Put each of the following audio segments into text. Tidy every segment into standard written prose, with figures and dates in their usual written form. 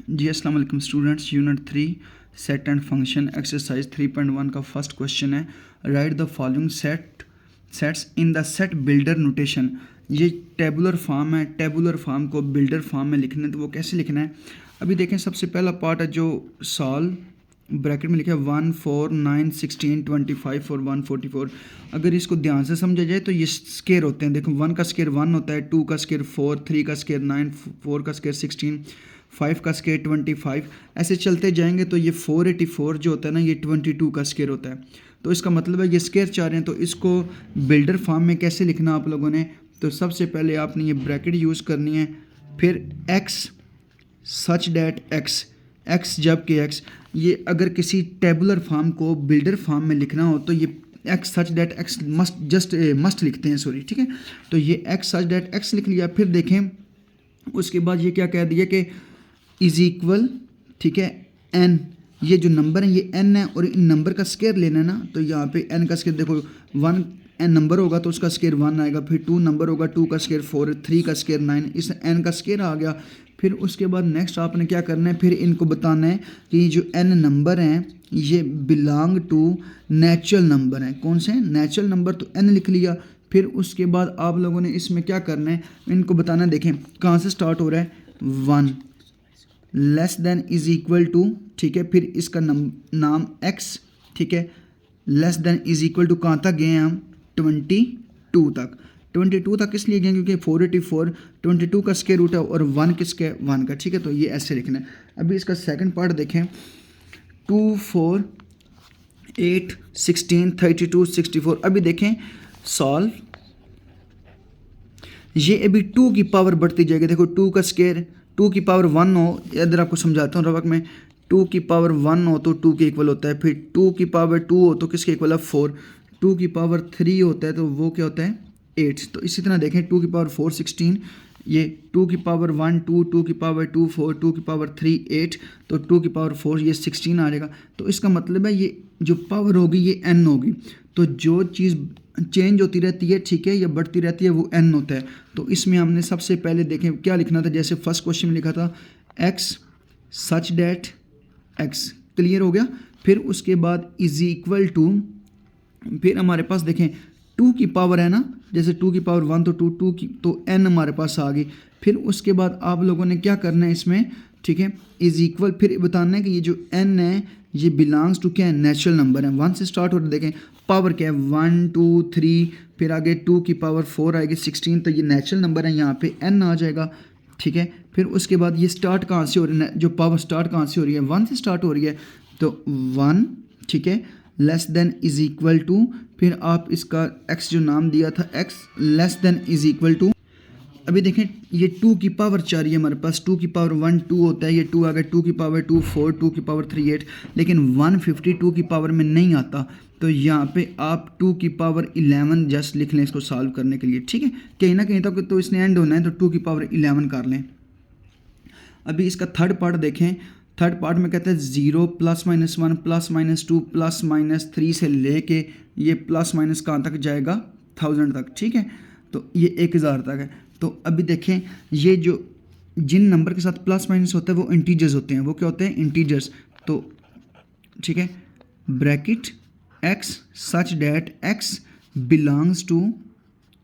जी अस्सलाम वालेकुम students. Unit 3 set and function exercise 3.1 का फर्स्ट क्वेश्चन है। Right the following sets in the set builder notation. ये tabular form है, tabular form को बिल्डर फॉर्म में लिखना है तो वो कैसे लिखना है। अभी देखें, सबसे पहला पार्ट है जो सॉल्व ब्रैकेट में लिखा है 1 4 9 16 25 और 144। अगर इसको ध्यान से समझा जाए तो ये स्केयर होते हैं। देखो 1 का स्केयर 1 होता है, 2 का स्केयर 4, 3 का स्केयर 9, 4 का स्केयर 16, 5 का स्केयर 25। ऐसे चलते जाएंगे तो ये 484 जो होता है ना, ये 22 का स्केयर होता है। तो इसका मतलब है ये स्केयर चाह रहे हैं, तो इसको बिल्डर फॉर्म में कैसे लिखना आप लोगों ने। तो सबसे पहले आपने ये ब्रैकेट यूज़ करनी है, फिर एक्स सच डैट एक्स जबकि एक्स, ये अगर किसी टेबुलर फॉर्म को बिल्डर फॉर्म में लिखना हो तो ये x such that x must लिखते हैं, सॉरी, ठीक है। तो ये एक्स सच डैट एक्स लिख लिया। फिर देखें उसके बाद ये क्या कह दिया कि इज इक्वल, ठीक है, एन, ये जो नंबर है ये एन है और इन नंबर का स्केयर लेना है ना, तो यहाँ पे एन का स्केयर देखो 1 एन नंबर होगा तो उसका स्केयर 1 आएगा, फिर 2 नंबर होगा 2 का स्केयर 4, 3 का स्केयर 9, इस एन का स्केयर आ गया। फिर उसके बाद नेक्स्ट आपने क्या करना है, फिर इनको बताना है कि जो एन नंबर हैं ये बिलोंग टू नेचुरल नंबर हैं। कौन से नेचुरल नंबर, तो एन लिख लिया। फिर उसके बाद आप लोगों ने इसमें क्या करना है, इनको बताना है। देखें कहाँ से स्टार्ट हो रहा है, 1 less than is equal to, ठीक है, फिर इसका नाम एक्स, ठीक है, less than is equal to कहाँ तक गए हैं हम, 22 तक। 22 तक इसलिए गए क्योंकि 484 22 का स्केयर रूट है और 1 किसके, 1 का, ठीक है। तो ये ऐसे लिखना है। अभी इसका सेकंड पार्ट देखें, 2 4 8 16 32 64। अभी देखें सॉल्व, ये अभी 2 की पावर बढ़ती जाएगी। देखो 2 का स्केयर 2 की पावर 1 हो, इधर आपको समझाता हूँ रवक में, 2 की पावर 1 हो तो 2 के इक्वल होता है, फिर 2 की पावर 2 हो तो किसके इक्वल है, 4, 2 की पावर 3 होता है तो वो क्या होता है, 8। तो इसी तरह देखें 2 की पावर 4 16, ये 2 की पावर 1 2, 2 की पावर 2 4, 2 की पावर 3 8, तो 2 की पावर 4 ये 16 आ जाएगा। तो इसका मतलब है ये जो पावर होगी ये n होगी। तो जो चीज़ चेंज होती रहती है, ठीक है, या बढ़ती रहती है, वो n होता है। तो इसमें हमने सबसे पहले देखें क्या लिखना था, जैसे फर्स्ट क्वेश्चन में लिखा था x such that x, clear हो गया। फिर उसके बाद इज इक्वल टू, फिर हमारे पास देखें 2 की पावर है ना, जैसे 2 की पावर 1 तो 2 की, तो n हमारे पास आ गई। फिर उसके बाद आप लोगों ने क्या करना है इसमें, ठीक है, इज इक्वल, फिर बताना है कि ये जो n है ये बिलोंग्स टू क्या है, नेचुरल नंबर है। 1 से स्टार्ट हो रहा है, देखें पावर क्या है 1 2 3, फिर आगे 2 की पावर 4 आएगी 16, तो ये नेचुरल नंबर है, यहाँ पे n आ जाएगा, ठीक है। फिर उसके बाद ये स्टार्ट कहाँ से हो रही है, जो पावर स्टार्ट कहाँ से हो रही है, 1 से स्टार्ट हो रही है, तो 1, ठीक है, less than is equal to, फिर आप इसका x जो नाम दिया था x less than is equal to. अभी देखें ये 2 की पावर 4 है हमारे पास, 2 की पावर 1 2 होता है, ये 2 आ गया, 2 की पावर 2 4, 2 की पावर 3 8, लेकिन 152 की पावर में नहीं आता। तो यहाँ पे आप 2 की पावर 11 जस्ट लिख लें इसको सॉल्व करने के लिए, ठीक है। कहीं ना कहीं तक तो इसने एंड होना है, तो 2 की पावर 11 कर लें। अभी इसका थर्ड पार्ट देखें, थर्ड पार्ट में कहते हैं 0 +-1 +-2 +-3 से लेके ये प्लस माइनस कहाँ तक जाएगा, 1000 तक, ठीक है। तो ये 1000 तक है। तो अभी देखें ये जो जिन नंबर के साथ प्लस माइनस होता है वो इंटीजर्स होते हैं, वो क्या होते हैं, इंटीजर्स। तो ठीक है, bracket x such that x belongs to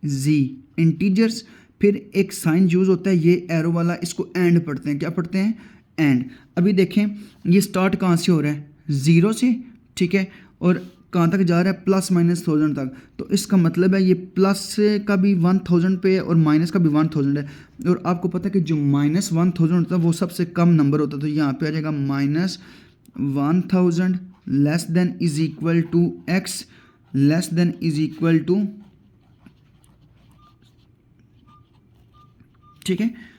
Z, integers. फिर एक साइन यूज होता है ये एरो वाला, इसको एंड पढ़ते हैं, क्या पढ़ते हैं, एंड। अभी देखें ये स्टार्ट कहाँ से हो रहा है, 0 से, ठीक है, और कहाँ तक जा रहा है, +-1000 तक। तो इसका मतलब है ये प्लस का भी 1000 पे है और माइनस का भी 1000 है। और आपको पता है कि जो -1000 होता है वो सबसे कम नंबर होता है, तो यहाँ पे आ जाएगा -1000 less than is equal to x less than is equal to, ठीक है।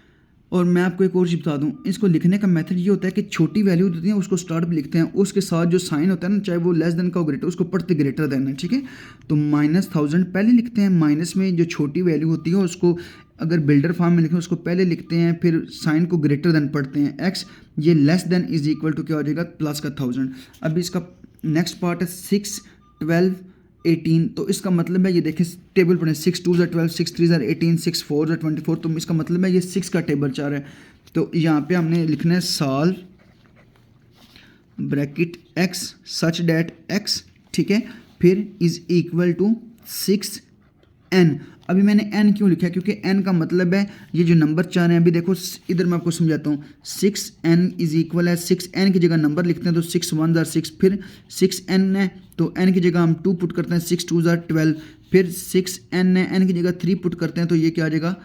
और मैं आपको एक और चीज़ बता दूं, इसको लिखने का मेथड ये होता है कि छोटी वैल्यू होती है उसको स्टार्ट पे लिखते हैं, उसके साथ जो साइन होता है ना, चाहे वो लेस देन का हो ग्रेटर, उसको पढ़ते ग्रेटर देन है, ठीक है। तो -1000 पहले लिखते हैं, माइनस में जो छोटी वैल्यू होती है उसको अगर बिल्डर फॉर्म में लिखें उसको पहले लिखते हैं, फिर साइन को ग्रेटर देन पढ़ते हैं एक्स, ये less than is equal to क्या हो जाएगा, प्लस का 1000। अभी इसका नेक्स्ट पार्ट है 6 12 18। तो इसका मतलब है ये देखें टेबल पढ़ें, 6 2 12, 6 3 18, 6 4 24। तो इसका मतलब है ये 6 का टेबल चाह रहा है। तो यहाँ पे हमने लिखना है solve bracket x such that x, ठीक है, फिर इज इक्वल टू 6n। अभी मैंने n क्यों लिखा है, क्योंकि n का मतलब है ये जो नंबर चाह रहे हैं। अभी देखो इधर मैं आपको समझाता हूँ, 6n इज इक्वल है 6n की जगह नंबर लिखते हैं तो 6 1 ज़ार 6, फिर 6n है तो n की जगह हम 2 पुट करते हैं, 6 2 ज़ार 12, फिर 6n है, n की जगह 3 पुट करते हैं तो ये क्या आ जाएगा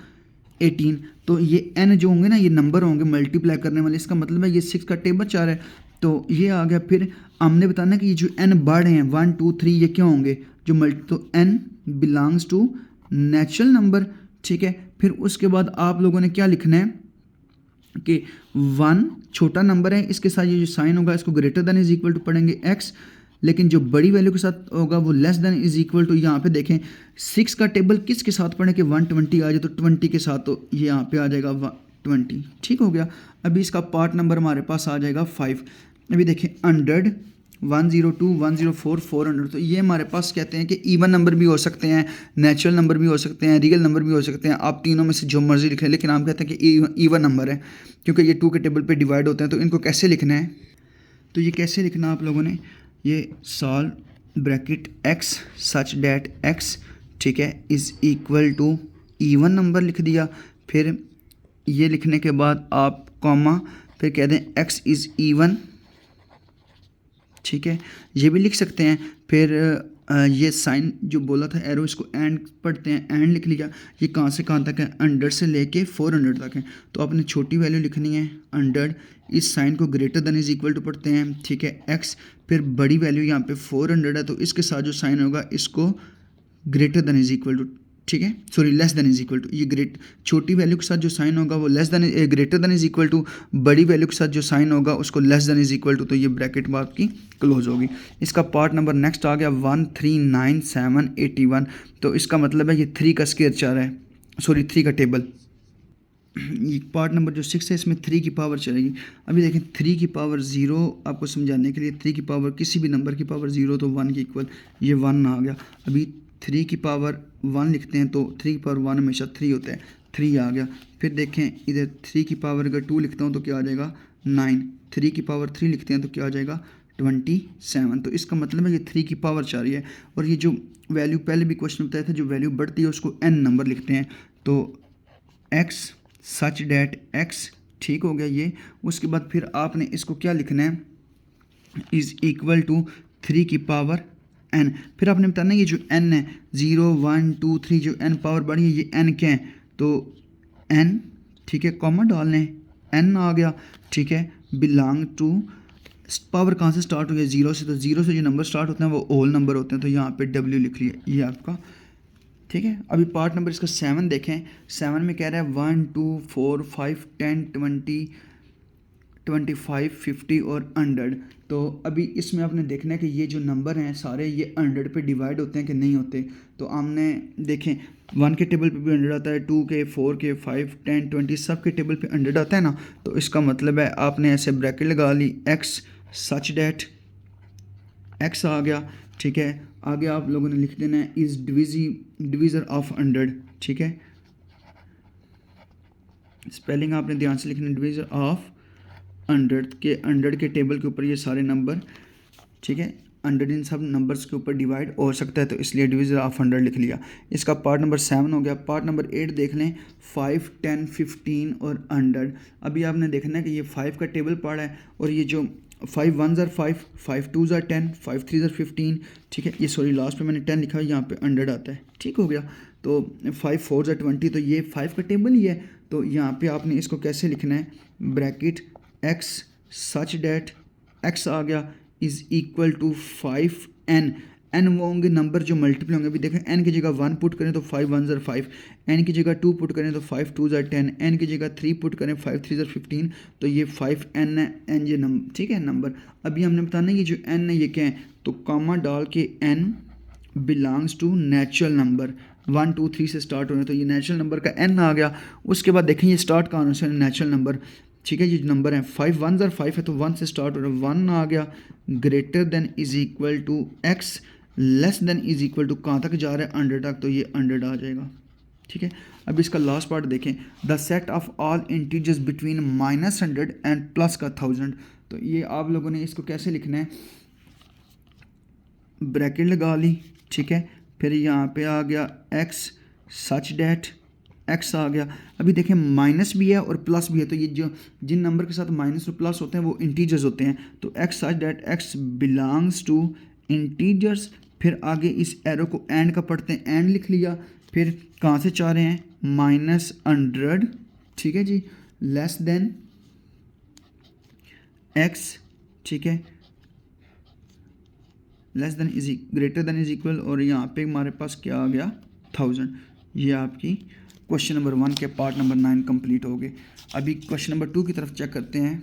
18। तो ये n जो होंगे ना ये नंबर होंगे मल्टीप्लाई करने वाले, इसका मतलब है ये 6 का टेबल चाह रहा है तो ये आ गया। फिर हमने बताना कि ये जो n बढ़ हैं 1 2 3 ये क्या होंगे जो तो n belongs to natural number, ठीक है। फिर उसके बाद आप लोगों ने क्या लिखना है कि 1 छोटा नंबर है, इसके साथ ये जो साइन होगा इसको greater than is equal to पढ़ेंगे x, लेकिन जो बड़ी वैल्यू के साथ होगा वो less than is equal to, यहाँ पे देखें 6 का टेबल किसके साथ पढ़ें कि 120 आ जाए तो 20 के साथ, तो ये यहाँ पे आ जाएगा 20, ठीक हो गया। अभी इसका पार्ट नंबर हमारे पास आ जाएगा 5। अभी देखें 100 102 104 400, तो ये हमारे पास कहते हैं कि इवन नंबर भी हो सकते हैं, नेचुरल नंबर भी हो सकते हैं, रियल नंबर भी हो सकते हैं, आप तीनों में से जो मर्जी लिख लें, लेकिन हम कहते हैं कि इवन नंबर है क्योंकि ये 2 के टेबल पे डिवाइड होते हैं। तो इनको कैसे लिखना है, तो ये कैसे लिखना आप लोगों ने, ये solve bracket x such that x, ठीक है, is equal to even number लिख दिया, फिर ये लिखने के बाद आप कॉमा, फिर कह दें x इज़ इवन, ठीक है, ये भी लिख सकते हैं। फिर ये साइन जो बोला था एरो, इसको एंड पढ़ते हैं, एंड लिख लिया। ये कहाँ से कहाँ तक है, 100 से लेके 400 तक है, तो आपने छोटी वैल्यू लिखनी है 100, इस साइन को greater than is equal to पढ़ते हैं, ठीक है, x, फिर बड़ी वैल्यू यहाँ पे 400 है तो इसके साथ जो साइन होगा इसको greater than is equal to, ठीक है, sorry less than is equal to, ये छोटी वैल्यू के साथ जो साइन होगा वो less than greater than is equal to, बड़ी वैल्यू के साथ जो साइन होगा उसको less than is equal to, तो ये ब्रैकेट बात की क्लोज होगी। इसका पार्ट नंबर नेक्स्ट आ गया 139,781, तो इसका मतलब है ये 3 का स्क्वायर चाह रहा है, सॉरी 3 का टेबल। ये पार्ट नंबर जो 6 है इसमें 3 की पावर चलेगी। अभी देखें 3 की पावर 0 आपको समझाने के लिए, 3 की पावर किसी भी नंबर की पावर 0 तो 1 के इक्वल, ये 1 आ गया। अभी 3 की पावर 1 लिखते हैं तो 3 की पावर 1 हमेशा 3 होता है, 3 आ गया। फिर देखें इधर 3 की पावर अगर 2 लिखता हूँ तो क्या आ जाएगा 9, 3 की पावर 3 लिखते हैं तो क्या आ जाएगा 27। तो इसका मतलब है ये 3 की पावर चाह रही है। और ये जो वैल्यू पहले भी क्वेश्चन बताया था, जो वैल्यू बढ़ती है उसको n नंबर लिखते हैं, तो x सच डैट x, ठीक हो गया ये। उसके बाद फिर आपने इसको क्या लिखना है, इज़ इक्वल टू 3 की पावर n। फिर आपने बताना ये जो n है 0 1 2 3, जो n पावर बढ़ी है ये n क्या है, तो n, ठीक है, कॉमा डाल लें, n आ गया, ठीक है, बिलोंग टू, पावर कहाँ से स्टार्ट हुई है 0 से, तो 0 से जो नंबर स्टार्ट होते हैं वो होल नंबर होते हैं, तो यहाँ पे w लिख लिया ये आपका, ठीक है। अभी पार्ट नंबर इसका 7 देखें, 7 में कह रहा है 1 2 4 5 10 20 25 50 और 100। तो अभी इसमें आपने देखना है कि ये जो नंबर हैं सारे ये 100 पे डिवाइड होते हैं कि नहीं होते। तो हमने देखें 1 के टेबल पे भी 100 आता है, 2 के 4 के 5 10 20 सब के टेबल पे 100 आता है ना। तो इसका मतलब है आपने ऐसे ब्रैकेट लगा ली, x सच डैट x आ गया, ठीक है। आगे आप लोगों ने लिख देना है इज़ डिवीज़र ऑफ 100, ठीक है, स्पेलिंग आपने ध्यान से लिखना है, डिवीज़र ऑफ 100 के टेबल के ऊपर ये सारे नंबर, ठीक है, 100 इन सब नंबर्स के ऊपर डिवाइड हो सकता है, तो इसलिए डिवीज़र ऑफ 100 लिख लिया। इसका पार्ट नंबर 7 हो गया। पार्ट नंबर 8 देख लें, 5 10 15 और 100। अभी आपने देखना है कि ये 5 का टेबल पड़ा है और ये जो 5 1 ज़ार 5 5 2 ज़ार 10 5 3 ज़ार 15, ठीक है, ये सॉरी लास्ट पे मैंने 10 लिखा है, यहाँ पे 100 आता है, ठीक हो गया। तो 5 4 ज़ार 20, तो ये 5 का टेबल ही है। तो यहाँ पे आपने इसको कैसे लिखना है, bracket x such that x आ गया is equal to 5n। n वो होंगे नंबर जो मल्टीपल होंगे। अभी देखें n की जगह 1 पुट करें तो 5 1 ज़ार 5, n की जगह 2 पुट करें तो 5 2 ज़ार 10, n की जगह 3 पुट करें 5 3 ज़ार 15, तो ये 5n है, n ये नंबर, ठीक है, नंबर। अभी हमने बताना है ये जो n है ये क्या है, तो कॉमा डाल के n belongs to natural number, 1 2 3 से स्टार्ट हो रहे हैं, तो ये नेचुरल नंबर का n आ गया। उसके बाद देखें ये स्टार्ट कहाँ से, नेचुरल नंबर, ठीक है, ये नंबर है 5 1 ज़ार 5 है तो 1 से स्टार्ट हो रहा है, 1 आ गया, greater than is equal to x, less than is equal to कहाँ तक जा रहा है 100 तक, तो ये 100 आ जाएगा, ठीक है। अब इसका लास्ट पार्ट देखें, the set of all integers between -100 and plus का 1000। तो ये आप लोगों ने इसको कैसे लिखना है, ब्रैकेट लगा ली, ठीक है। फिर यहाँ पे आ गया x सच डैट x आ गया। अभी देखें माइनस भी है और प्लस भी है, तो ये जो जिन नंबर के साथ माइनस और प्लस होते हैं वो इंटीजर्स होते हैं। तो x such that x belongs to integers. फिर आगे इस एरो को एंड का पढ़ते हैं, एंड लिख लिया। फिर कहाँ से चाह रहे हैं, -100, ठीक है जी, लेस देन x, ठीक है, less than is greater than is equal, और यहाँ पे हमारे पास क्या आ गया, 1000। ये आपकी क्वेश्चन नंबर 1 के पार्ट नंबर 9 कंप्लीट हो गए। अभी क्वेश्चन नंबर 2 की तरफ चेक करते हैं।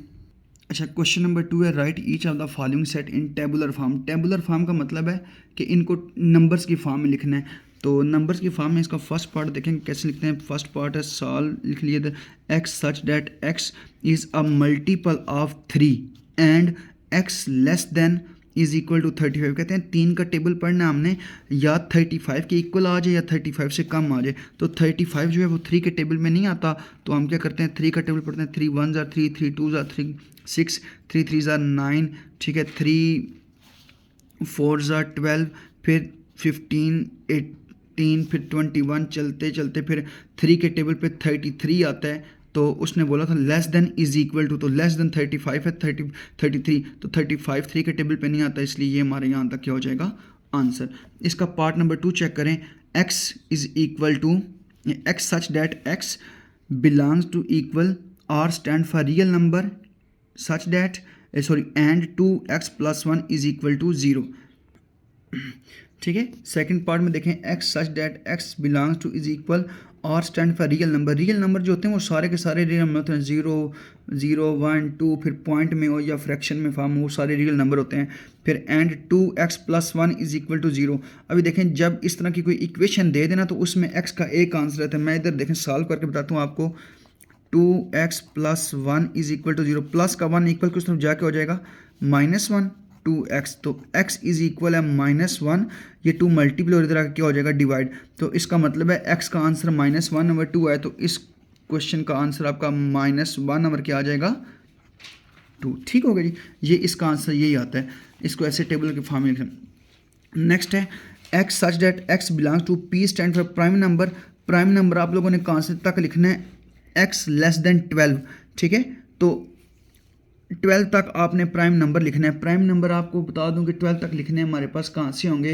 अच्छा, क्वेश्चन नंबर 2 है, right each of the following set in tabular form. Tabular form का मतलब है कि इनको नंबर्स की फॉर्म में लिखना है। तो नंबर्स की फॉर्म में इसका फर्स्ट पार्ट देखेंगे कैसे लिखते हैं। फर्स्ट पार्ट है सॉल्व, लिख लिए the x such that x is a multiple of 3 and x less than is equal to 35। कहते हैं 3 का टेबल पढ़ना हमने, या 35 के इक्वल आ जाए या 35 से कम आ जाए। तो 35 जो है वो 3 के टेबल में नहीं आता, तो हम क्या करते हैं 3 का टेबल पढ़ते हैं। 3 1 are 3, 3 2 are 3 6, 3 3 are 9, ठीक है, 3 4 are 12, फिर 15 18, फिर 21, चलते चलते फिर 3 के टेबल पे 33 आता है। तो उसने बोला था less than is equal to, तो लेस देन 35 है, 33, तो 35 3 के टेबल पे नहीं आता, इसलिए ये हमारे यहाँ तक क्या हो जाएगा, आंसर। इसका पार्ट नंबर 2 चेक करें, x is equal to x such that x belongs to equal, r stand for real number such that and 2x + 1 is equal to 0, ठीक है। सेकंड पार्ट में देखें, x such that x belongs टू is equal, R stand for real number. Real number जो होते हैं वो सारे के सारे रियल नंबर होते हैं, 0 0 1 2, फिर पॉइंट में हो या फ्रैक्शन में फॉर्म हो, वो सारे रियल नंबर होते हैं। फिर and 2x + 1 is equal to 0। अभी देखें जब इस तरह की कोई इक्वेशन दे देना तो उसमें x का एक आंसर रहता है। मैं इधर देखें सॉल्व करके बताता हूँ आपको। 2x + 1 is equal to 0, plus का 1 इक्वल किस तरफ जाके हो जाएगा, -1, 2x, तो x इज इक्वल है -1, ये 2 मल्टीपल और इधर आके क्या हो जाएगा, डिवाइड। तो इसका मतलब है x का आंसर -1 नंबर 2 है, तो इस क्वेश्चन का आंसर आपका -1 नंबर क्या आ जाएगा, 2। ठीक हो गया जी, ये इसका आंसर यही आता है। इसको ऐसे टेबल के फॉर्म में लिखें। नेक्स्ट है x such that x belongs to p stand for prime number. Prime number आप लोगों ने कहाँ से तक लिखना है, x लेस देन 12, ठीक है। तो 12 तक आपने प्राइम नंबर लिखना है। प्राइम नंबर आपको बता दूं कि 12 तक लिखने हमारे पास कहाँ से होंगे,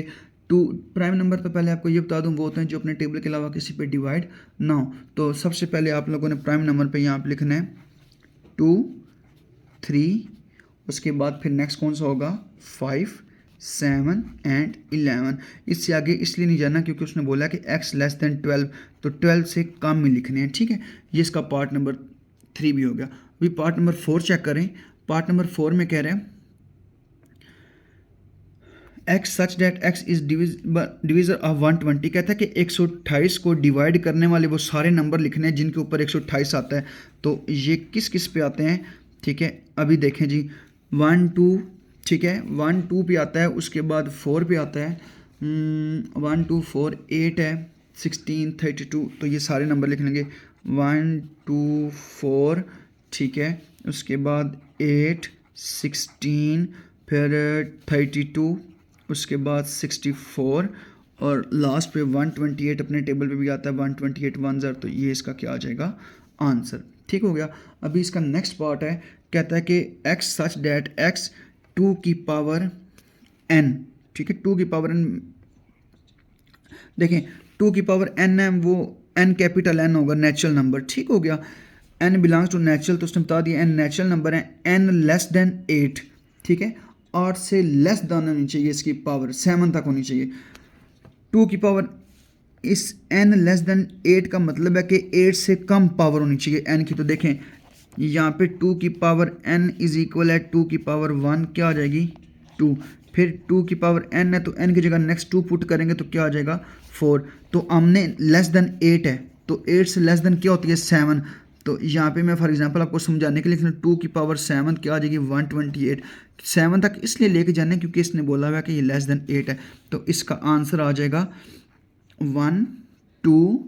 2 प्राइम नंबर तो पहले आपको ये बता दूं वो होते हैं जो अपने टेबल के अलावा किसी पे डिवाइड ना हो। तो सबसे पहले आप लोगों ने प्राइम नंबर पे यहाँ पे लिखना है 2 3, उसके बाद फिर नेक्स्ट कौन सा होगा, 5 7 एंड 11। इससे आगे इसलिए नहीं जाना क्योंकि उसने बोला कि x लेस देन 12, तो 12 से कम में लिखने हैं, ठीक है। ये इसका पार्ट नंबर 3 भी हो गया। अभी पार्ट नंबर 4 चेक करें। पार्ट नंबर 4 में कह रहे हैं x such that x is divisor of 120। कहता है कि 128 को डिवाइड करने वाले वो सारे नंबर लिखने हैं जिनके ऊपर 128 आता है। तो ये किस किस पे आते हैं, ठीक है। अभी देखें जी, 1 2, ठीक है, 1 2 पे आता है, उसके बाद 4 पे आता है, 1 2 4 8 है, 16 32, तो ये सारे नंबर लिख लेंगे, 1 2 4, ठीक है, उसके बाद 8 16, फिर 32, उसके बाद 64, और लास्ट पे 128 अपने टेबल पे भी आता है, 128 1 तो ये इसका क्या आ जाएगा, आंसर। ठीक हो गया। अभी इसका नेक्स्ट पार्ट है, कहता है कि x सच डैट x 2 की पावर n, ठीक है, 2 की पावर n, देखें 2 की पावर n है, वो n कैपिटल n होगा, नेचुरल नंबर। ठीक हो गया, n बिलोंग्स टू नेचुरल, तो उसने बता दिया n नेचुरल नंबर है, n लेस देन 8, ठीक है, 8 से लेस देन होनी चाहिए, इसकी पावर 7 तक होनी चाहिए। 2 की पावर इस n लेस देन 8 का मतलब है कि 8 से कम पावर होनी चाहिए n की। तो देखें यहाँ पे 2 की पावर n इज इक्वल है 2 की पावर 1, क्या आ जाएगी 2, फिर 2 की पावर n है तो n की जगह नेक्स्ट 2 पुट करेंगे तो क्या आ जाएगा 4। तो हमने लेस देन 8 है, तो 8 से लेस देन क्या होती है 7। तो यहाँ पे मैं फॉर एग्जांपल आपको समझाने के लिए लिख 2 की पावर 7 क्या आ जाएगी 128। 7 तक इसलिए लेके जाना है क्योंकि इसने बोला हुआ है कि ये लेस देन 8 है, तो इसका आंसर आ जाएगा 1 2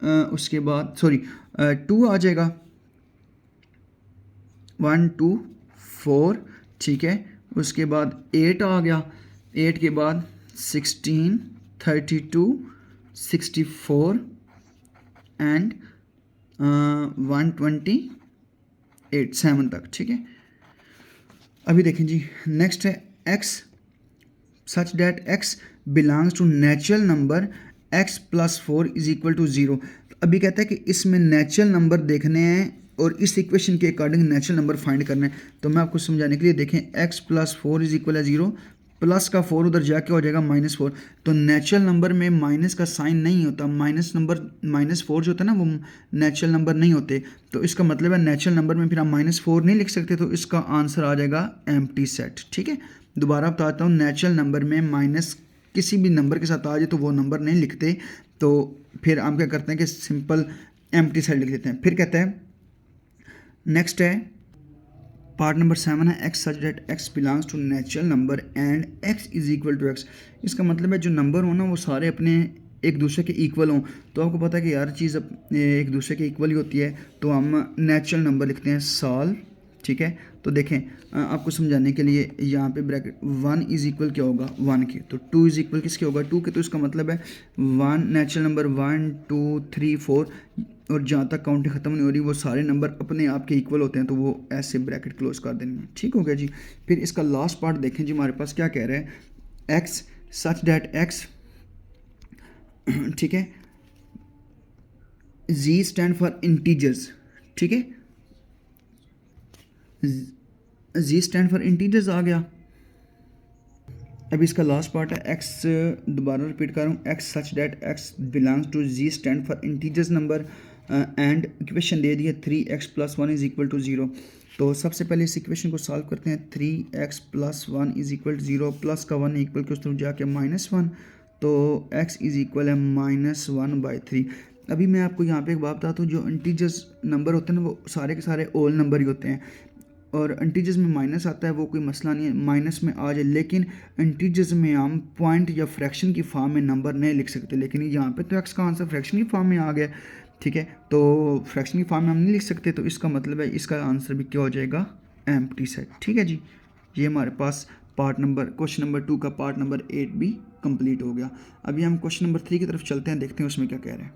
उसके बाद सॉरी 2 आ जाएगा, 1 2 4, ठीक है। उसके बाद 8 आ गया, 8 के बाद 16 32 64 एंड 128 7 तक, ठीक है। अभी देखें जी, नेक्स्ट है x such that x belongs to natural number x plus 4 is equal to 0। अभी कहता है कि इसमें नेचुरल नंबर देखने हैं और इस इक्वेशन के अकॉर्डिंग नेचुरल नंबर फाइंड करना है। तो मैं आपको समझाने के लिए देखें, x प्लस 4 इज इक्वल है 0, प्लस का 4 उधर जाके हो जाएगा -4। तो नेचुरल नंबर में माइनस का साइन नहीं होता, -4 जो होता है ना वो नेचुरल नंबर नहीं होते। तो इसका मतलब है नेचुरल नंबर में फिर हम -4 नहीं लिख सकते, तो इसका आंसर आ जाएगा एम्प्टी सेट, ठीक है। दोबारा बताता हूँ, नेचुरल नंबर में माइनस किसी भी नंबर के साथ आ जाए तो वो नंबर नहीं लिखते, तो फिर हम क्या करते हैं कि सिंपल एम्प्टी सेट लिख देते हैं। फिर कहते हैं नेक्स्ट है पार्ट नंबर 7 है x such that x belongs to natural number and x is equal to x। इसका मतलब है जो नंबर हो ना वो सारे अपने एक दूसरे के इक्वल हों। तो आपको पता है कि हर चीज़ एक दूसरे के इक्वल ही होती है, तो हम नेचुरल नंबर लिखते हैं साल, ठीक है। तो देखें आपको समझाने के लिए यहाँ पे ब्रैकेट 1 इज इक्वल क्या होगा 1 के, तो 2 इज इक्वल किसके होगा 2 के। तो इसका मतलब है 1 नेचुरल नंबर 1 2 3 4 और जहाँ तक काउंटिंग ख़त्म नहीं हो रही वो सारे नंबर अपने आप के इक्वल होते हैं, तो वो ऐसे ब्रैकेट क्लोज कर देनी है, ठीक हो गया जी। फिर इसका लास्ट पार्ट देखें जी, हमारे पास क्या कह रहा है, x सच डैट x, ठीक है, z स्टैंड फॉर इंटीजर्स, ठीक है, z स्टैंड फॉर इंटीजर्स आ गया। अभी इसका लास्ट पार्ट है x, दोबारा रिपीट कर रहा हूँ, x such that x belongs to z stand for integers number and equation दे दी है 3x plus 1 is equal to 0। तो सबसे पहले इस इक्वेशन को सॉल्व करते हैं। 3x plus 1 is equal to 0, plus का 1 इक्वल के उस तरफ जाके -1, तो x इज इक्वल है -1/3। अभी मैं आपको यहाँ पे एक बात बताता हूँ, जो इंटीजर्स नंबर होते हैं ना वो सारे के सारे ओल नंबर ही होते हैं, और इंटीजर्स में माइनस आता है वो कोई मसला नहीं है, माइनस में आ जाए, लेकिन इंटीजर्स में हम पॉइंट या फ्रैक्शन की फॉर्म में नंबर नहीं लिख सकते। लेकिन यहाँ पे तो एक्स का आंसर फ्रैक्शन की फॉर्म में आ गया, ठीक है, तो फ्रैक्शन की फॉर्म में हम नहीं लिख सकते, तो इसका मतलब है इसका आंसर भी क्या हो जाएगा एम्प्टी सेट, ठीक है जी। ये हमारे पास पार्ट नंबर क्वेश्चन नंबर 2 का पार्ट नंबर 8 भी कंप्लीट हो गया। अभी हम क्वेश्चन नंबर 3 की तरफ चलते हैं, देखते हैं उसमें क्या कह रहे हैं।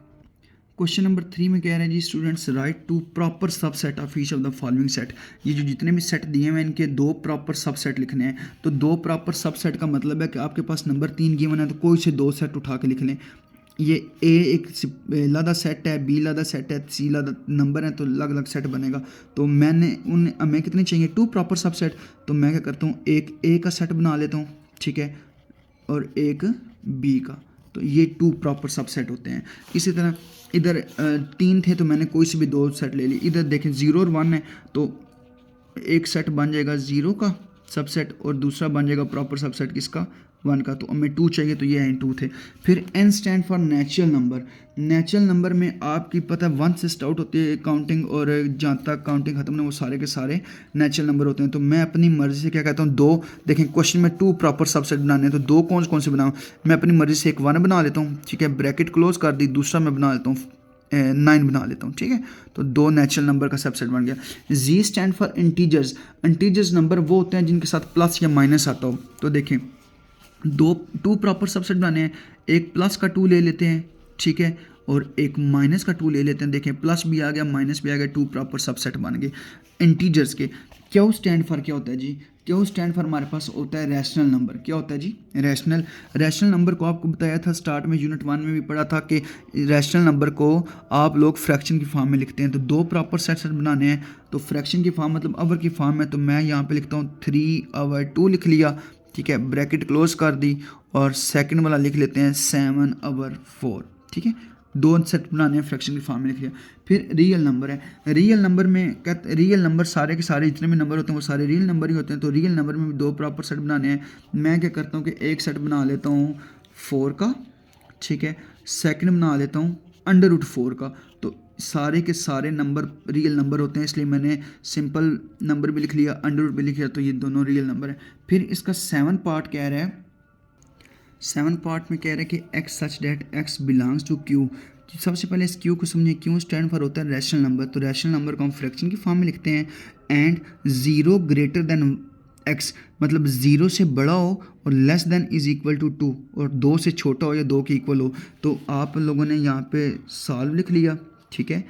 क्वेश्चन नंबर 3 में कह रहे हैं जी, students write to proper subset of each of the following set. ये जो जितने भी सेट दिए हैं इनके 2 प्रॉपर सबसेट लिखने हैं। तो 2 प्रॉपर सबसेट का मतलब है कि आपके पास नंबर 3 गिवन है तो कोई से 2 सेट उठा के लिख लें। ये ए एक लादा सेट है, बी लादा सेट है, सी लादा नंबर है, तो अलग अलग सेट बनेगा। तो हमें कितने चाहिए 2 प्रॉपर सबसेट। तो मैं क्या करता हूँ, एक ए का सेट बना लेता हूँ, ठीक है, और एक बी का, तो ये 2 प्रॉपर सबसेट होते हैं। इसी तरह इधर 3 थे तो मैंने कोई से भी 2 सेट ले ली। इधर देखें 0 और 1 है तो एक सेट बन जाएगा 0 का सबसेट और दूसरा बन जाएगा प्रॉपर सबसेट किसका 1 का। तो हमें 2 चाहिए तो ये 2 थे। फिर n stand for natural number. Natural number में आपकी पता है 1 से स्टार्ट होती है काउंटिंग, और जहाँ तक काउंटिंग खत्म नहीं वो सारे के सारे नेचुरल नंबर होते हैं। तो मैं अपनी मर्जी से क्या कहता हूँ 2, देखें क्वेश्चन में 2 प्रॉपर सबसेट बनाने हैं तो 2 कौन से बनाऊँ। मैं अपनी मर्जी से एक 1 बना लेता हूँ, ठीक है, ब्रैकेट क्लोज कर दी, दूसरा मैं बना लेता हूँ 9 बना लेता हूँ, ठीक है। तो 2 नेचुरल नंबर का सबसेट बन गया। Z stand for integers. Integers number वो होते हैं जिनके साथ प्लस या माइनस आता हो। तो देखें 2 प्रॉपर सबसेट बनाने हैं, एक प्लस का 2 ले लेते हैं, ठीक है, और एक माइनस का 2 ले लेते हैं। देखें प्लस भी आ गया माइनस भी आ गया, 2 प्रॉपर सबसेट बन गए इंटीजर्स के। क्यू स्टैंड फॉर क्या होता है जी, क्यू स्टैंड फॉर हमारे पास होता है रैशनल नंबर। क्या होता है जी रैशनल नंबर को आपको बताया था स्टार्ट में, यूनिट 1 में भी पढ़ा था कि रैशनल नंबर को आप लोग फ्रैक्शन की फॉर्म में लिखते हैं। तो 2 प्रॉपर सेट बनाने हैं, तो फ्रैक्शन की फॉर्म मतलब अवर की फॉर्म है, तो मैं यहाँ पे लिखता हूँ 3/2 लिख लिया, ठीक है, ब्रैकेट क्लोज कर दी, और सेकंड वाला लिख लेते हैं 7/4, ठीक है। 2 सेट बनाने हैं, फ्रैक्शन की फॉर्म में लिख लिया। फिर रियल नंबर है। रियल नंबर में रियल नंबर सारे के सारे जितने भी नंबर होते हैं वो सारे रियल नंबर ही होते हैं। तो रियल नंबर में भी 2 प्रॉपर सेट बनाने हैं। मैं क्या करता हूँ कि एक सेट बना लेता हूँ 4 का, ठीक है, सेकंड बना लेता हूँ √4 का। तो सारे के सारे नंबर रियल नंबर होते हैं, इसलिए मैंने सिंपल नंबर भी लिख लिया, √ भी लिख लिया, तो ये दोनों रियल नंबर है। फिर इसका 7 पार्ट कह रहा है, 7 पार्ट में कह रहा है कि x such that x belongs to q। सबसे पहले इस क्यू को समझें। क्यू स्टैंड फॉर होता है रैशनल नंबर, तो रैशनल नंबर को हम फ्रैक्शन की फॉर्म में लिखते हैं। एंड 0 ग्रेटर देन x, मतलब 0 से बड़ा हो और less than is equal to 2, और 2 से छोटा हो या 2 के इक्वल हो। तो आप लोगों ने यहाँ पे सॉल्व लिख लिया, ठीक है,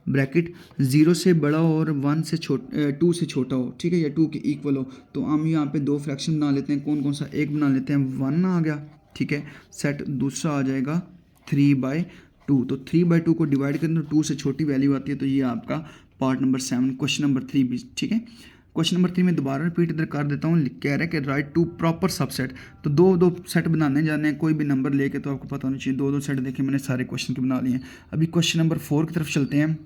ब्रैकेट 0 से बड़ा हो और 2 से छोटा हो, ठीक है, या 2 के इक्वल हो। तो हम यहाँ पे दो फ्रैक्शन बना लेते हैं। कौन कौन सा? एक बना लेते हैं 1 आ गया, ठीक है, सेट। दूसरा आ जाएगा 3/2, तो 3/2 को डिवाइड करें तो 2 से छोटी वैल्यू आती है। तो ये आपका पार्ट नंबर 7, क्वेश्चन नंबर 3 भी, ठीक है। क्वेश्चन नंबर 3 में दोबारा रिपीट इधर कर देता हूँ। कह रहा है कि राइट टू प्रॉपर सबसेट, तो दो सेट बनाने जाने हैं। कोई भी नंबर लेके तो आपको पता होना चाहिए। दो सेट देखे मैंने सारे क्वेश्चन के बना लिए हैं। अभी क्वेश्चन नंबर 4 की तरफ चलते हैं।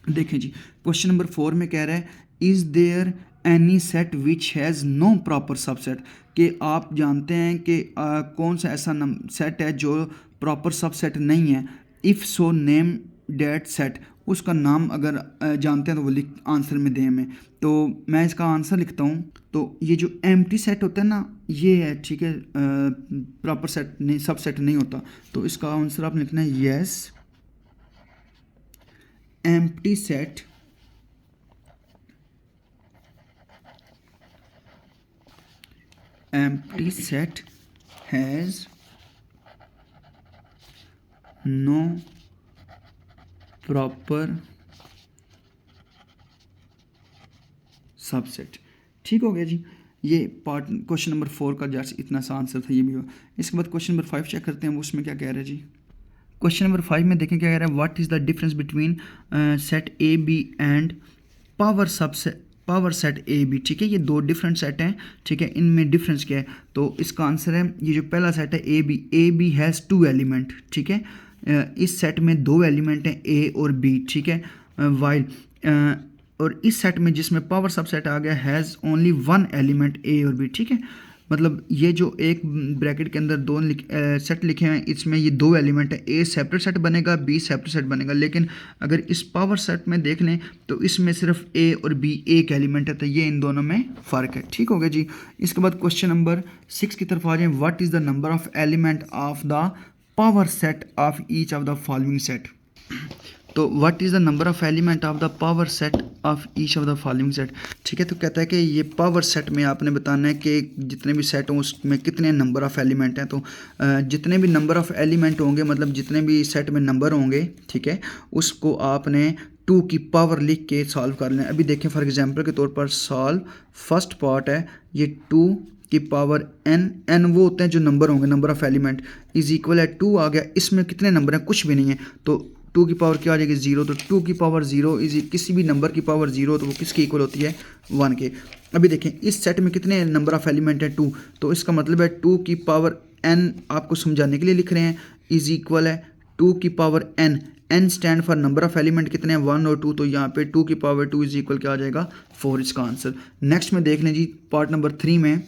देखें जी, क्वेश्चन नंबर 4 में कह रहा है is there any set which has no proper subset, कि आप जानते हैं कि कौन सा ऐसा सेट है जो प्रॉपर सबसेट नहीं है। If so name that set, उसका नाम अगर जानते हैं तो वो लिख आंसर में दें हमें। तो मैं इसका आंसर लिखता हूँ। तो ये जो एम्प्टी सेट होता है ना, ये है, ठीक है, प्रॉपर सेट नहीं, सबसेट नहीं होता। तो इसका आंसर आपने लिखना है yes, empty set has no proper subset. ठीक हो गया जी। ये पार्ट क्वेश्चन नंबर 4 का जैसे इतना सा आंसर था, ये भी हो। इसके बाद क्वेश्चन नंबर 5 चेक करते हैं, वो उसमें क्या कह रहा है जी। क्वेश्चन नंबर 5 में देखें क्या कह रहा है, what is the difference between set A B and power set A B. ठीक है, ये दो डिफरेंट सेट हैं, ठीक है, इनमें डिफरेंस क्या है। तो इसका आंसर है, ये जो पहला सेट है ए बी हैज़ 2 एलिमेंट, ठीक है, इस सेट में 2 एलिमेंट हैं ए और बी, ठीक है, वाइल और इस सेट में जिसमें पावर सबसेट आ गया हैज़ ओनली 1 एलिमेंट ए और बी, ठीक है। मतलब ये जो एक ब्रैकेट के अंदर दो सेट लिखे हैं, इसमें ये 2 एलिमेंट है, ए सेपरेट सेट बनेगा, बी सेपरेट सेट बनेगा। लेकिन अगर इस पावर सेट में देख लें तो इसमें सिर्फ ए और बी एक एलिमेंट है, तो ये इन दोनों में फ़र्क है। ठीक हो गया जी। इसके बाद क्वेश्चन नंबर 6 की तरफ आ जाएं। What is the number of element of the power set of each of the following set. तो what is the number of element of the power set of each of the following set. ठीक है, तो कहता है कि ये power set में आपने बताना है कि जितने भी सेट हों उसमें कितने नंबर ऑफ एलिमेंट हैं। तो जितने भी नंबर ऑफ एलिमेंट होंगे, मतलब जितने भी सेट में नंबर होंगे, ठीक है, उसको आपने 2 की पावर लिख के सॉल्व कर लें। अभी देखें फॉर एग्जांपल के तौर पर सॉल्व, फर्स्ट पार्ट है ये 2 की पावर n वो होते हैं जो नंबर होंगे, number of element is equal है 2 आ गया। इसमें कितने नंबर हैं, कुछ भी नहीं है, तो 2 की पावर क्या आ जाएगी 0। तो 2 की पावर 0 इज किसी भी नंबर की पावर 0, तो वो किसकी इक्वल होती है 1 के। अभी देखें इस सेट में कितने नंबर ऑफ एलिमेंट है 2, तो इसका मतलब है 2 की पावर n आपको समझाने के लिए लिख रहे हैं, इज इक्वल है 2 की power n stand for number of element कितने हैं 1 और 2, तो यहाँ पे 2 की पावर 2 इज इक्वल क्या आ जाएगा 4, इसका आंसर। नेक्स्ट में देख लें जी पार्ट नंबर 3 में।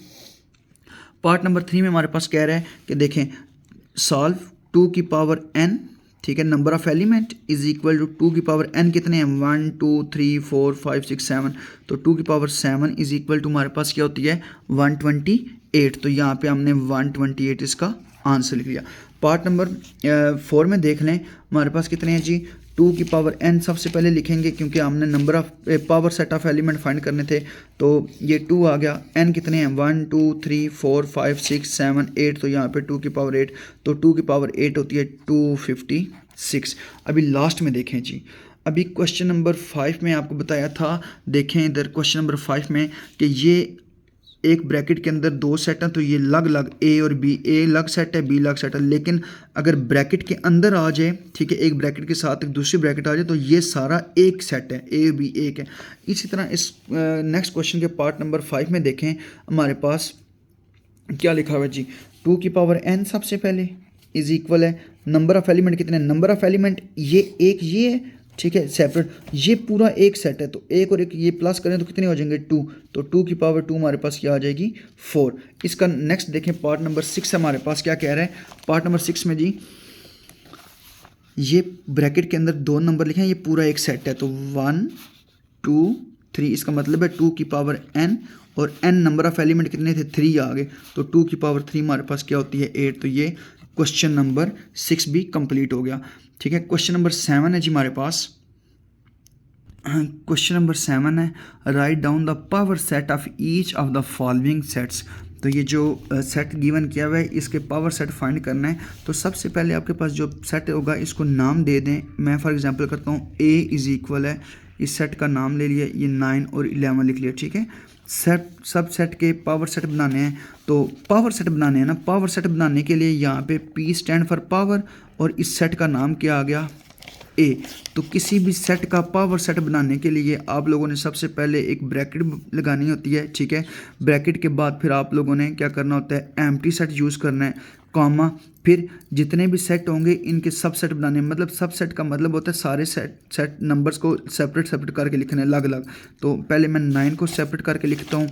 पार्ट नंबर 3 में हमारे पास कह रहा है कि देखें सॉल्व 2 की पावर n, ठीक है, number of element is equal to 2 की पावर n कितने हैं 1 2 3 4 5 6 7, तो 2 की पावर 7 इज इक्वल टू हमारे पास क्या होती है 128। तो यहाँ पे हमने 128 इसका आंसर लिख लिया। पार्ट नंबर 4 में देख लें हमारे पास कितने हैं जी 2 की पावर n सबसे पहले लिखेंगे क्योंकि हमने number of power set of element find करने थे। तो ये 2 आ गया, n कितने हैं 1 2 3 4 5 6 7 8, तो यहाँ पे 2 की पावर 8, तो 2 की पावर 8 होती है 256। अभी लास्ट में देखें जी, अभी क्वेश्चन नंबर 5 में आपको बताया था, देखें इधर क्वेश्चन नंबर 5 में कि ये एक ब्रैकेट के अंदर 2 सेट हैं, तो ये अलग अलग ए और बी, ए अलग सेट है, बी अलग सेट है। लेकिन अगर ब्रैकेट के अंदर आ जाए, ठीक है, एक ब्रैकेट के साथ एक दूसरी ब्रैकेट आ जाए, तो ये सारा एक सेट है, ए बी एक है। इसी तरह इस नेक्स्ट क्वेश्चन के पार्ट नंबर 5 में देखें हमारे पास क्या लिखा हुआ है जी 2 की पावर n सबसे पहले इज इक्वल है नंबर ऑफ एलिमेंट कितने, नंबर ऑफ एलिमेंट ये एक ये है, ठीक है, सेपरेट, ये पूरा एक सेट है, तो एक और एक ये प्लस करें तो कितने हो जाएंगे 2, तो 2 की पावर 2 हमारे पास क्या आ जाएगी 4। इसका नेक्स्ट देखें पार्ट नंबर 6 हमारे पास क्या कह रहा है। पार्ट नंबर 6 में जी ये ब्रैकेट के अंदर 2 नंबर लिखे हैं, ये पूरा एक सेट है, तो 1 2 3, इसका मतलब है 2 की पावर n और n नंबर ऑफ एलिमेंट कितने थे 3 आ गए, तो 2 की पावर 3 हमारे पास क्या होती है 8। तो ये क्वेश्चन नंबर 6 भी कंप्लीट हो गया। ठीक है। क्वेश्चन नंबर 7 है जी हमारे पास। क्वेश्चन नंबर 7 है, write down the power set of each of the following sets. तो ये जो सेट गिवन किया हुआ है इसके पावर सेट फाइंड करना है। तो सबसे पहले आपके पास जो सेट होगा इसको नाम दे दें। मैं फॉर एग्जांपल करता हूँ ए इज इक्वल है, इस सेट का नाम ले लिया, ये 9 और 11 लिख लिया। ठीक है। सेट सब सेट के पावर सेट बनाने हैं। तो पावर सेट बनाने हैं ना, पावर सेट बनाने के लिए यहाँ पे P स्टैंड फॉर पावर और इस सेट का नाम क्या आ गया, ए। तो किसी भी सेट का पावर सेट बनाने के लिए आप लोगों ने सबसे पहले एक ब्रैकेट लगानी होती है। ठीक है। ब्रैकेट के बाद फिर आप लोगों ने क्या करना होता है, एम्प्टी सेट यूज़ करना है, कॉमा, फिर जितने भी सेट होंगे इनके सब सेट बनाने हैं। मतलब सब सेट का मतलब होता है सारे सेट नंबर्स को सेपरेट करके लिखने अलग अलग। तो पहले मैं 9 को सेपरेट करके लिखता हूँ,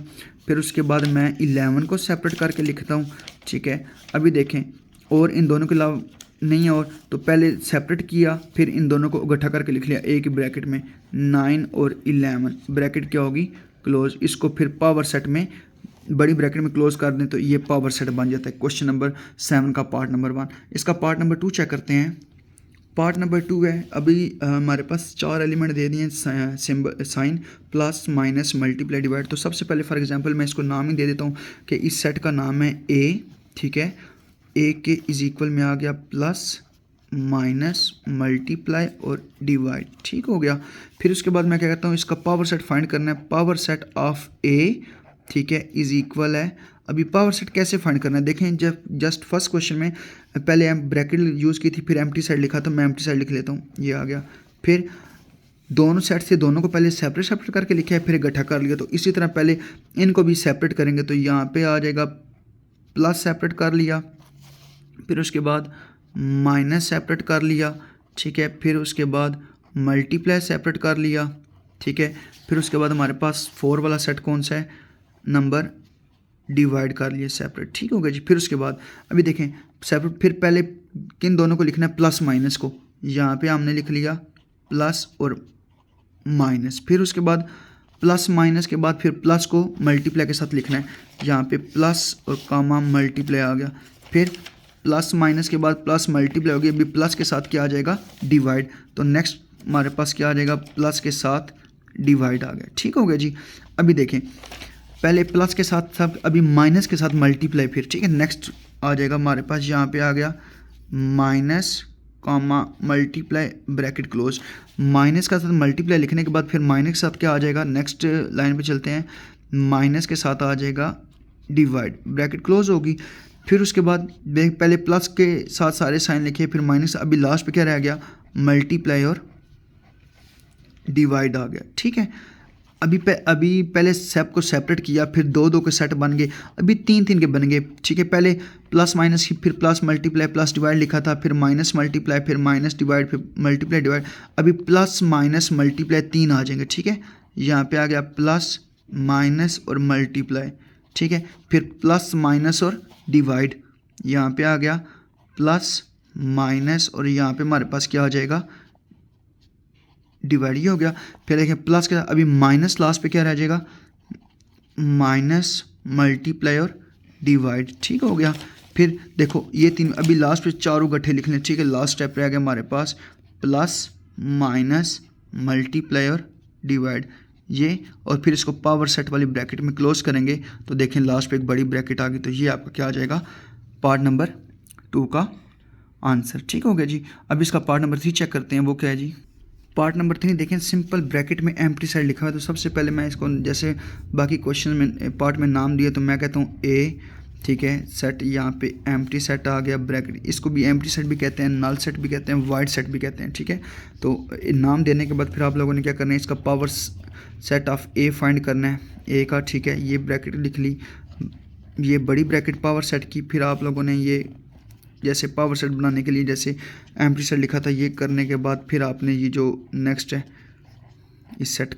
फिर उसके बाद मैं 11 को सेपरेट करके लिखता हूँ। ठीक है। अभी देखें, और इन दोनों के अलावा नहीं है और, तो पहले सेपरेट किया फिर इन दोनों को इकट्ठा करके लिख लिया एक ही ब्रैकेट में, 9 और 11 ब्रैकेट क्या होगी, क्लोज। इसको फिर पावर सेट में बड़ी ब्रैकेट में क्लोज कर दें तो ये पावर सेट बन जाता है। क्वेश्चन नंबर 7 का पार्ट नंबर 1। इसका पार्ट नंबर 2 चेक करते हैं। पार्ट नंबर 2 है, अभी हमारे पास 4 एलिमेंट दे दिए हैं, symbol sign, plus minus multiply divide. तो सबसे पहले फॉर एग्जांपल मैं इसको नाम ही दे देता हूँ कि इस सेट का नाम है ए। ठीक है। ए के इज इक्वल में आ गया प्लस माइनस मल्टीप्लाई और डिवाइड। ठीक हो गया। फिर उसके बाद मैं क्या कहता हूँ, इसका पावर सेट फाइंड करना है। पावर सेट ऑफ ए, ठीक है, इज इक्वल है। अभी पावर सेट कैसे फाइंड करना है देखें, जब जस्ट फर्स्ट क्वेश्चन में पहले ब्रैकेट यूज़ की थी, फिर एम्प्टी साइड लिखा, तो मैं एम्प्टी साइड लिख लेता हूँ, ये आ गया। फिर दोनों सेट से दोनों को पहले सेपरेट करके लिखा है, फिर इकट्ठा कर लिया। तो इसी तरह पहले इनको भी सेपरेट करेंगे, तो यहाँ पे आ जाएगा प्लस सेपरेट कर लिया, फिर उसके बाद माइनस सेपरेट कर लिया। ठीक है। फिर उसके बाद मल्टीप्लाई सेपरेट कर लिया। ठीक है। फिर उसके बाद हमारे पास 4 वाला सेट कौन सा है, नंबर डिवाइड कर लिए सेपरेट। ठीक हो गया जी। फिर उसके बाद अभी देखें सेपरेट, फिर पहले किन दोनों को लिखना है, प्लस माइनस को। यहाँ पे हमने लिख लिया प्लस और माइनस। फिर उसके बाद प्लस माइनस के बाद फिर प्लस को मल्टीप्लाई के साथ लिखना है, यहाँ पे प्लस और कामा मल्टीप्लाई आ गया। फिर प्लस माइनस के बाद प्लस मल्टीप्लाई हो गया, अभी प्लस के साथ क्या आ जाएगा, डिवाइड। तो नेक्स्ट हमारे पास क्या आ जाएगा, प्लस के साथ डिवाइड आ गया। ठीक हो गया जी। अभी देखें पहले प्लस के साथ सब, अभी माइनस के साथ मल्टीप्लाई, फिर ठीक है। नेक्स्ट आ जाएगा हमारे पास, यहाँ पे आ गया minus comma multiply bracket close. Minus का साथ मल्टीप्लाई लिखने के बाद फिर माइनस के साथ क्या आ जाएगा, नेक्स्ट लाइन पे चलते हैं, माइनस के साथ आ जाएगा डिवाइड, ब्रैकेट क्लोज होगी। फिर उसके बाद पहले प्लस के साथ सारे साइन लिखे, फिर माइनस, अभी लास्ट पे क्या रह गया, मल्टीप्लाई और डिवाइड आ गया। ठीक है। अभी पहले सब को सेपरेट किया, फिर 2 के सेट बन गए, अभी 3 के बन गए। ठीक है। पहले प्लस माइनस की, फिर प्लस मल्टीप्लाई प्लस डिवाइड लिखा था, फिर माइनस मल्टीप्लाई, फिर माइनस डिवाइड, फिर मल्टीप्लाई डिवाइड। अभी प्लस माइनस मल्टीप्लाई 3 आ जाएंगे। ठीक है। यहाँ पे आ गया प्लस माइनस और मल्टीप्लाई। ठीक है। फिर प्लस माइनस और डिवाइड, यहाँ पे आ गया प्लस माइनस और यहाँ पे हमारे पास क्या आ जाएगा, डिवाइड। ये हो गया। फिर देखें प्लस के, अभी माइनस लास्ट पे क्या रह जाएगा, माइनस मल्टीप्लाई और डिवाइड। ठीक हो गया। फिर देखो ये 3, अभी लास्ट पे चारों गट्ठे लिख लें। ठीक है। लास्ट स्टेप रह गया हमारे पास प्लस माइनस मल्टीप्लाई और डिवाइड, ये। और फिर इसको पावर सेट वाली ब्रैकेट में क्लोज करेंगे, तो देखें लास्ट पे एक बड़ी ब्रैकेट आ गई। तो ये आपका क्या आ जाएगा, पार्ट नंबर 2 का आंसर। ठीक हो गया जी। अब इसका पार्ट नंबर 3 चेक करते हैं, वो क्या है जी। पार्ट नंबर 3 देखें, सिंपल ब्रैकेट में एम्प्टी साइड लिखा हुआ है। तो सबसे पहले मैं इसको, जैसे बाकी क्वेश्चन में पार्ट में नाम दिया, तो मैं कहता हूँ ए। ठीक है। सेट, यहाँ पे एम्प्टी सेट आ गया ब्रैकेट, इसको भी एम्प्टी सेट भी कहते हैं, नल सेट भी कहते हैं, वाइड सेट भी कहते हैं। ठीक है। तो नाम देने के बाद फिर आप लोगों ने क्या करना है, इसका पावर सेट ऑफ ए फाइंड करना है, ए का। ठीक है। ये ब्रैकेट लिख ली, ये बड़ी ब्रैकेट पावर सेट की। फिर आप लोगों ने ये जैसे पावर सेट बनाने के लिए जैसे एम्प्टी सेट लिखा था, ये करने के बाद फिर आपने ये जो नेक्स्ट है, इस सेट,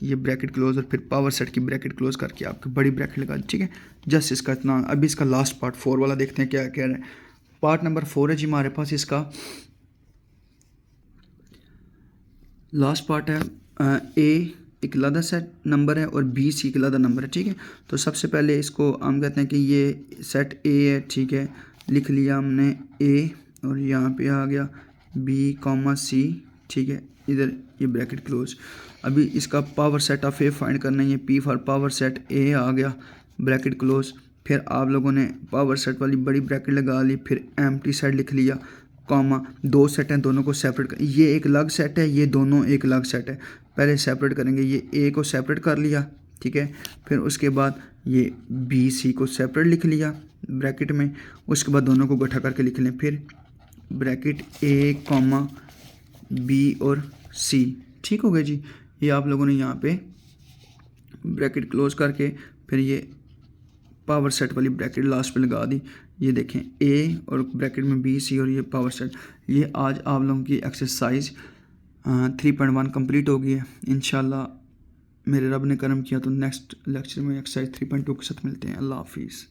ये ब्रैकेट क्लोज और फिर पावर सेट की ब्रैकेट क्लोज करके आपकी बड़ी ब्रैकेट लगा। ठीक है। जस्ट इसका इतना। अभी इसका लास्ट पार्ट 4 वाला देखते हैं क्या कह रहे हैं। पार्ट नंबर 4 है जी हमारे पास। इसका लास्ट पार्ट है, ए एक अलग सेट नंबर है और बी सी एक अलग नंबर है। ठीक है। तो सबसे पहले इसको हम कहते हैं कि ये सेट ए है। ठीक है। लिख लिया हमने ए और यहाँ पे आ गया बी कॉमा सी, ठीक है, इधर ये ब्रैकेट क्लोज। अभी इसका पावर सेट ऑफ ए फाइंड करना है, ये P for power set A आ गया, ब्रैकेट क्लोज। फिर आप लोगों ने पावर सेट वाली बड़ी ब्रैकेट लगा ली, फिर एम्प्टी सेट लिख लिया, कॉमा, दो सेट हैं दोनों को सेपरेट कर, ये एक अलग सेट है, ये दोनों एक अलग सेट है। पहले सेपरेट करेंगे, ये ए को सेपरेट कर लिया, ठीक है, फिर उसके बाद ये बी सी को सेपरेट लिख लिया ब्रैकेट में, उसके बाद दोनों को इकट्ठा करके लिख लें, फिर ब्रैकेट ए कॉमा बी और सी, ठीक हो गया जी। ये आप लोगों ने यहाँ पे ब्रैकेट क्लोज करके फिर ये पावर सेट वाली ब्रैकेट लास्ट पे लगा दी। ये देखें ए और ब्रैकेट में बी सी और ये पावर सेट। ये आज आप लोगों की एक्सरसाइज 3.1 कंप्लीट हो गई है। इंशाल्लाह मेरे रब ने करम किया तो नेक्स्ट लेक्चर में एक्सरसाइज 3.2 के साथ मिलते हैं। अल्लाह हाफिज़।